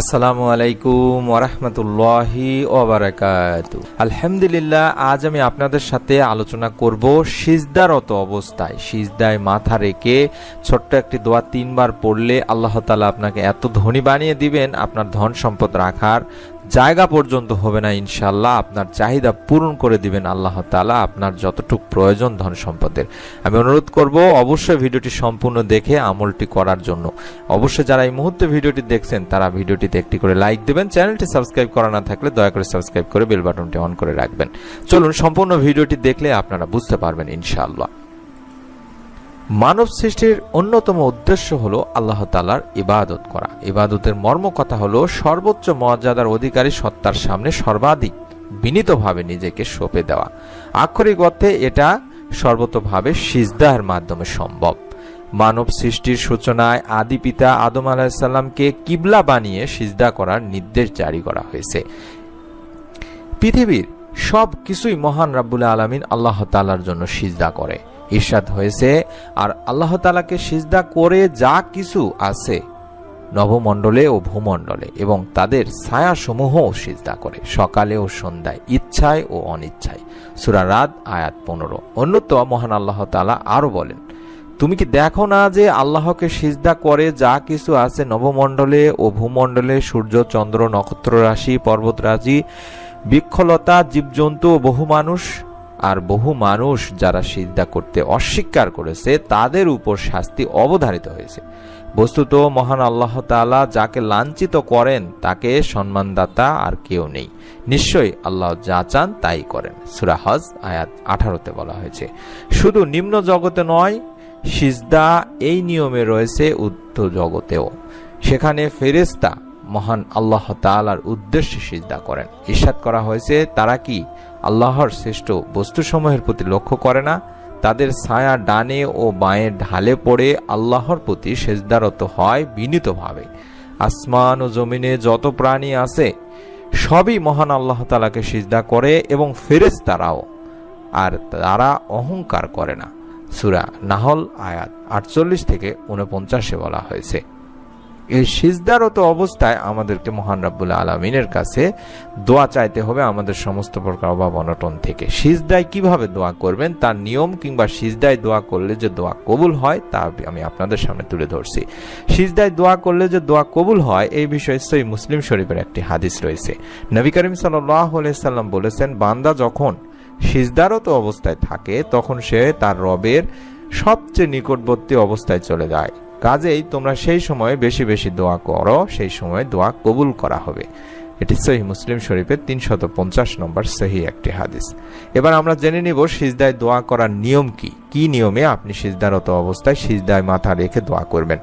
আসসালামু আলাইকুম ওরহমতুল্লাহি ওবারাকাতু। আলহামদুলিল্লাহ, আজ আমি আপনাদের সাথে আলোচনা করব সিজদারত অবস্থায় সিজদায় মাথা রেখে ছোট্ট একটি দোয়া 3 বার পড়লে আল্লাহ তাআলা আপনাকে এত ধনী বানিয়ে দিবেন, আপনার ধন সম্পদ রাখার জায়গা পর্যন্ত হবে না। ইনশাআল্লাহ আপনার চাহিদা পূরণ করে দিবেন আল্লাহ তাআলা, আপনার যতটুকু প্রয়োজন ধন সম্পদের। আমি অনুরোধ করব অবশ্যই ভিডিওটি সম্পূর্ণ দেখে আমলটি করার জন্য। অবশ্যই যারা এই মুহূর্তে ভিডিওটি দেখছেন তারা ভিডিওটিতে একটি করে লাইক দেবেন, চ্যানেলটি সাবস্ক্রাইব করা না থাকলে দয়া করে সাবস্ক্রাইব করে বেল বাটনটি অন করে রাখবেন। চলুন সম্পূর্ণ ভিডিওটি দেখলে আপনারা বুঝতে পারবেন ইনশাআল্লাহ। মানব সৃষ্টির অন্যতম উদ্দেশ্য হলো আল্লাহ তাআলার ইবাদত করা। ইবাদতের মর্ম কথা হলো সর্বোচ্চ মর্যাদার অধিকারী সত্তার সামনে সর্বাধিক বিনীতভাবে নিজেকে সঁপে দেওয়া। আক্ষরিক অর্থে এটা সর্বতোভাবে সিজদার মাধ্যমে সম্ভব। মানব সৃষ্টির সূচনায় আদি পিতা আদম আলাইহিস সালামকে কিবলা বানিয়ে সিজদা করার নির্দেশ জারি করা হয়েছে। পৃথিবীর সব কিছুই মহান রাব্বুল আলামিন আল্লাহ তাআলার জন্য সিজদা করে। ইরশাদ হয়েছে, আর আল্লাহ তাআলাকে সিজদা করে যা কিছু আছে নভমণ্ডলে ও ভূমণ্ডলে এবং তাদের ছায়াসমূহও সিজদা করে, সকালে ও সন্ধ্যায়, ইচ্ছায় ও অনিচ্ছায়। সূরা রাদ আয়াত 15। অন্যতম মহান আল্লাহ তাআলা আরো বলেন, তুমি কি দেখো না যে আল্লাহকে সিজদা করে যা কিছু আছে নভমণ্ডলে ও ভূমণ্ডলে, সূর্য, চন্দ্র, নক্ষত্র রাশি, পর্বত রাশি, বৃক্ষলতা, জীবজন্তু ও বহু মানুষ। আর বহু মানুষ যারা সিজদা করতে অস্বীকার করেছে তাদের উপর শাস্তি অবধারিত হয়েছে। বস্তুত মহান আল্লাহ তাআলা যাকে লাঞ্ছিত করেন তাকে সম্মানদাতা আর কেউ নেই। নিশ্চয়ই আল্লাহ যা চান তাই করেন। সূরা হজ আয়াত 18-তে বলা হয়েছে। শুধু নিম্ন জগতে নয়, সিজদা এই নিয়মে রয়েছে ঊর্ধ্ব জগতেও। সেখানে ফেরেশতা মহান আল্লাহ তাআলার উদ্দেশ্যে সিজদা করেন। ইরশাদ করা হয়েছে, তারা কি আল্লাহর শ্রেষ্ঠ বস্তুসমূহের প্রতি লক্ষ্য করে না? তাদের ছায়া ডানে ও বাঁয়ে ঢালে পড়ে আল্লাহর প্রতি সিজদারত হয় বিনীতভাবে। আসমান ও জমিনে যত প্রাণী আছে সবই মহান আল্লাহ তাআলাকে সিজদা করে এবং ফেরেশতারাও, আর তারা অহংকার করে না। সূরা নাহল আয়াত 48-49 বলা হয়েছে। এই সিজদারত অবস্থায় আমাদেরকে মহান রাব্বুল আলামিনের কাছে দোয়া চাইতে হবে আমাদের সমস্ত প্রকার অভাব অনটন থেকে। সিজদায় কিভাবে দোয়া করবেন তার নিয়ম কিংবা সিজদায় দোয়া করলে যে দোয়া কবুল হয় তা আমি আপনাদের সামনে তুলে ধরছি। সিজদায় দোয়া করলে যে দোয়া কবুল হয় এই বিষয়ে সহিহ মুসলিম শরীফের একটি হাদিস রয়েছে। নবী করিম সাল্লাল্লাহু আলাইহি সাল্লাম বলেছেন, বান্দা যখন সিজদারত অবস্থায় থাকে তখন সে তার রবের সবচেয়ে নিকটবর্তী অবস্থায় চলে যায়। কাজেই তোমরা সেই সময় বেশি বেশি দোয়া করো, সেই সময় দোয়া কবুল করা হবে। এটি সহিহ মুসলিম শরীফের 350 নম্বর সহিহ একটি হাদিস। এবার আমরা জেনে নিব সিজদায় দোয়া করার নিয়ম কি। কি নিয়মে আপনি সিজদারত অবস্থায় সিজদায় মাথা রেখে দোয়া করবেন।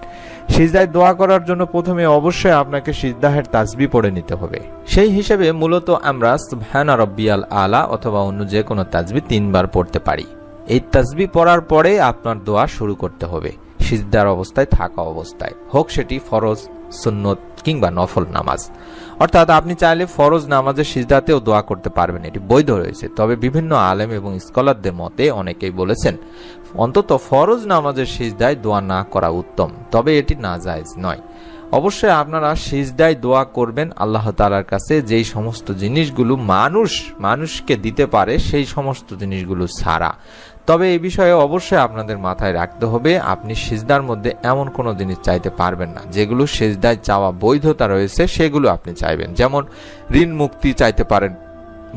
সিজদায় দোয়া করার জন্য প্রথমে অবশ্যই আপনাকে সিজদাহের তাসবিহ পড়ে নিতে হবে। সেই হিসেবে মূলত আমরা সুবহানা রাব্বিয়াল আলা অথবা অন্য যে কোনো তাসবিহ 3 বার পড়তে পারি। এই তাসবিহ পড়ার পরে আপনার দোয়া শুরু করতে হবে। সিজদার অবস্থায় থাকা অবস্থায় হোক সেটি ফরজ, সুন্নত কিংবা নফল নামাজ। অর্থাৎ আপনি চাইলে ফরজ নামাজের সিজদাতেও দোয়া করতে পারবেন, এটি বৈধ রয়েছে। তবে বিভিন্ন আলেম এবং স্কলারদের মতে অনেকেই বলেছেন অন্তত ফরজ নামাজের সিজদায় দোয়া না করা উত্তম, তবে এটি নাজায়েজ নয়। অবশ্যই আপনারা সিজদায় দোয়া করবেন আল্লাহ তাআলার কাছে যেই সমস্ত জিনিসগুলো মানুষকে দিতে পারে সেই সমস্ত জিনিসগুলো ছাড়া। তবে এই বিষয়ে অবশ্যই আপনাদের মাথায় রাখতে হবে, আপনি সিজদার মধ্যে এমন কোনো জিনিস চাইতে পারবেন না যেগুলো সিজদায় চাওয়া বৈধতা রয়েছে সেগুলো আপনি চাইবেন। যেমন ঋণ মুক্তি চাইতে পারেন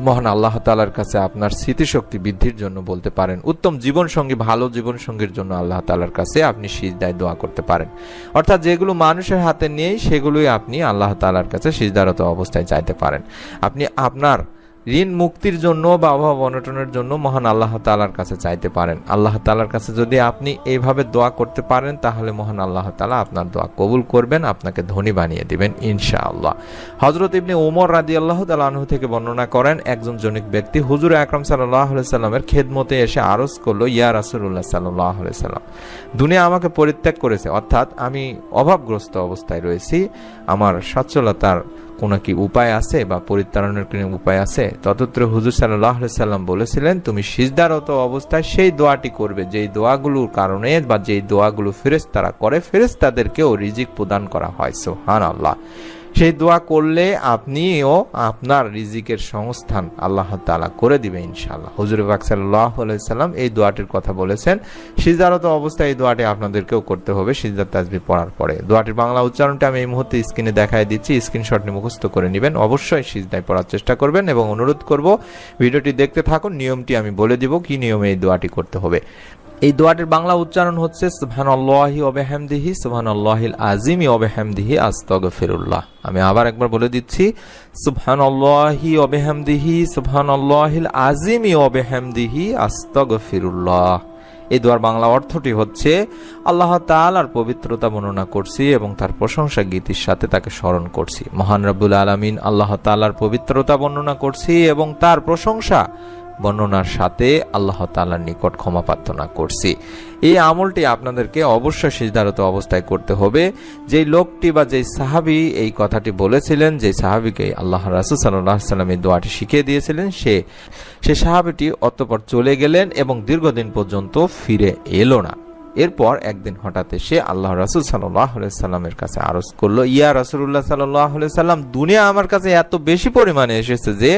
মহান আল্লাহ তাআলার কাছে, আপনার স্মৃতিশক্তি বৃদ্ধির জন্য বলতে পারেন, উত্তম জীবনসঙ্গী, ভালো জীবনসঙ্গীর জন্য আল্লাহ তাআলার কাছে আপনি সিজদায় দোয়া করতে পারেন। অর্থাৎ যেগুলো মানুষের হাতে নেই সেগুলোই আপনি আল্লাহ তাআলার কাছে সিজদারত অবস্থায় চাইতে পারেন। আপনি আপনার ঋণ মুক্তির জন্য বা অভাব অনটনের জন্য মহান আল্লাহ তাআলার কাছে চাইতে পারেন। আল্লাহ তাআলার কাছে যদি আপনি এইভাবে দোয়া করতে পারেন তাহলে মহান আল্লাহ তাআলা আপনার দোয়া কবুল করবেন, আপনাকে ধনী বানিয়ে দিবেন ইনশাআল্লাহ। হযরত ইবনে ওমর রাদিয়াল্লাহু তাআলা আনহু থেকে বর্ণনা করেন, একজন জনৈক ব্যক্তি হুজুর আকরাম সাল্লাল্লাহু আলাইহি সাল্লামের খেদমতে এসে আরজ করলো, ইয়া রাসূলুল্লাহ সাল্লাল্লাহু আলাইহি সাল্লাম, দুনিয়া আমাকে পরিত্যাগ করেছে, অর্থাৎ আমি অভাবগ্রস্ত অবস্থায় রয়েছি, আমার সচ্ছলতার কোনো কি উপায় আছে বা পরিত্রাণের কোনো উপায় আছে? ততত্র হুজুর সাল্লাল্লাহু আলাইহি সাল্লাম বলেছিলেন, তুমি সিজদারত অবস্থায় সেই দোয়াটি করবে যেই দোয়াগুলোর কারণে বা যেই দোয়াগুলো ফেরেশতারা করে ফেরেশতাদেরকেও রিজিক প্রদান করা হয়। সুবহানাল্লাহ। সেই দোয়া করলে আপনিও আপনার রিজিকের সংস্থান আল্লাহ তাআলা করে দিবে ইনশাআল্লাহ। হুজুর পাক সাল্লাল্লাহু আলাইহি সাল্লাম এই দোয়াটির কথা বলেছেন। সিজদারত অবস্থায় এই দোয়াটি আপনাদেরকেও করতে হবে সিজদার তাসবিহ পড়ার পরে। দোয়াটির বাংলা উচ্চারণটা আমি এই মুহূর্তে স্ক্রিনে দেখায় দিচ্ছি, স্ক্রিনশট নিয়ে মুখস্থ করে নেবেন। অবশ্যই সিজদায় পড়ার চেষ্টা করবেন এবং অনুরোধ করব ভিডিওটি দেখতে থাকুন। নিয়মটি আমি বলে দিব কি নিয়মে এই দোয়াটি করতে হবে। এই দোয়াটির বাংলা উচ্চারণ হচ্ছে সুবহানাল্লাহি ওয়া বিহামদিহি সুবহানাল্লাহিল আযীমি ওয়া বিহামদিহি আস্তাগফিরুল্লাহ। আমি আবার একবার বলে দিচ্ছি, সুবহানাল্লাহি ওয়া বিহামদিহি সুবহানাল্লাহিল আযীমি ওয়া বিহামদিহি আস্তাগফিরুল্লাহ। এই দোয়ার বাংলা অর্থটি হচ্ছে আল্লাহ তাআলার পবিত্রতা বর্ণনা করছি এবং তার প্রশংসা গীতির সাথে তাকে স্মরণ করছি। মহান রব্বুল আলামিন আল্লাহ তাআলার পবিত্রতা বর্ণনা করছি এবং তার প্রশংসা বর্ণনার সাথে আল্লাহ তাআলার নিকট ক্ষমা প্রার্থনা করছি। এই আমলটি আপনাদেরকে অবশ্যই সিজদারত অবস্থায় করতে হবে। যেই লোকটি বা যেই সাহাবী এই কথাটি বলেছিলেন, যে সাহাবীকে আল্লাহ রাসূল সাল্লাল্লাহু আলাইহি ওয়াসাল্লাম এই দোয়াটি শিখিয়ে দিয়েছিলেন, সে সাহাবীটি অতঃপর চলে গেলেন এবং দীর্ঘদিন পর্যন্ত ফিরে এলো না। এরপর একদিন হঠাৎ এসে আল্লাহ রাসূল সাল্লাল্লাহু আলাইহি সাল্লামের কাছে আরজ করলো, ইয়া রাসূলুল্লাহ সাল্লাল্লাহু আলাইহি সাল্লাম, দুনিয়া আমার কাছে এত বেশি পরিমাণে এসেছে যে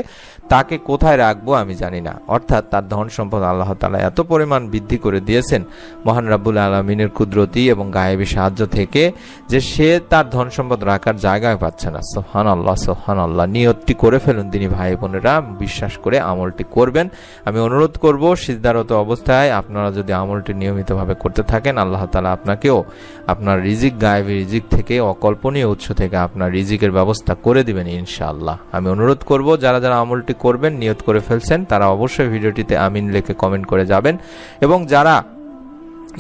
তাকে কোথায় রাখবো আমি জানি না। অর্থাৎ তার ধন সম্পদ আল্লাহ তাআলা এত পরিমাণ বৃদ্ধি করে দিয়েছেন মহান রাব্বুল আলামিনের কুদরতি এবং গায়েবী সাহায্য থেকে, যে সে তার ধন সম্পদ রাখার জায়গায় পাচ্ছে না। সুবহানাল্লাহ সুবহানাল্লাহ। নিয়তটি করে ফেলুন তিনি ভাই বোনেরা, বিশ্বাস করে আমলটি করবেন। আমি অনুরোধ করব সিজদারত অবস্থায় আপনারা যদি আমলটি নিয়মিতভাবে করতে থাকেন, আল্লাহ তাআলা আপনাকেও আপনার রিজিক, গায়েবী রিজিক থেকে, অকল্পনীয় উৎস থেকে আপনার রিজিকের ব্যবস্থা করে দিবেন ইনশাআল্লাহ। আমি অনুরোধ করব যারা যারা আমলটি করবেন, নিয়ত করে ফেলছেন, তারা অবশ্যই ভিডিওটিতে আমিন লিখে কমেন্ট করে যাবেন এবং যারা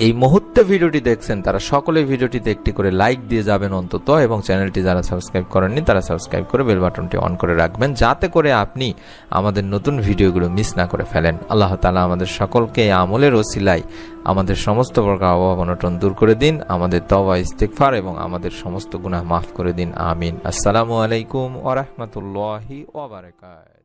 এই মুহূর্তে ভিডিওটি দেখছেন তারা সকলে ভিডিওটিতে একটি করে লাইক দিয়ে যাবেন অন্তত, এবং চ্যানেলটি যারা সাবস্ক্রাইব করেননি তারা সাবস্ক্রাইব করে বেল বাটনটি অন করে রাখবেন, যাতে করে আপনি আমাদের নতুন ভিডিওগুলো মিস না করে ফেলেন। আল্লাহ তাআলা আমাদের সকলকে এই আমলের ওসিলায় আমাদের সমস্ত প্রকার অভাব অনটন দূর করে দিন, আমাদের তওবা ইস্তিগফার এবং আমাদের সমস্ত গুনাহ মাফ করে দিন। আমিন। আসসালামু আলাইকুম ওয়া রাহমাতুল্লাহি ওয়া বারাকাতুহু।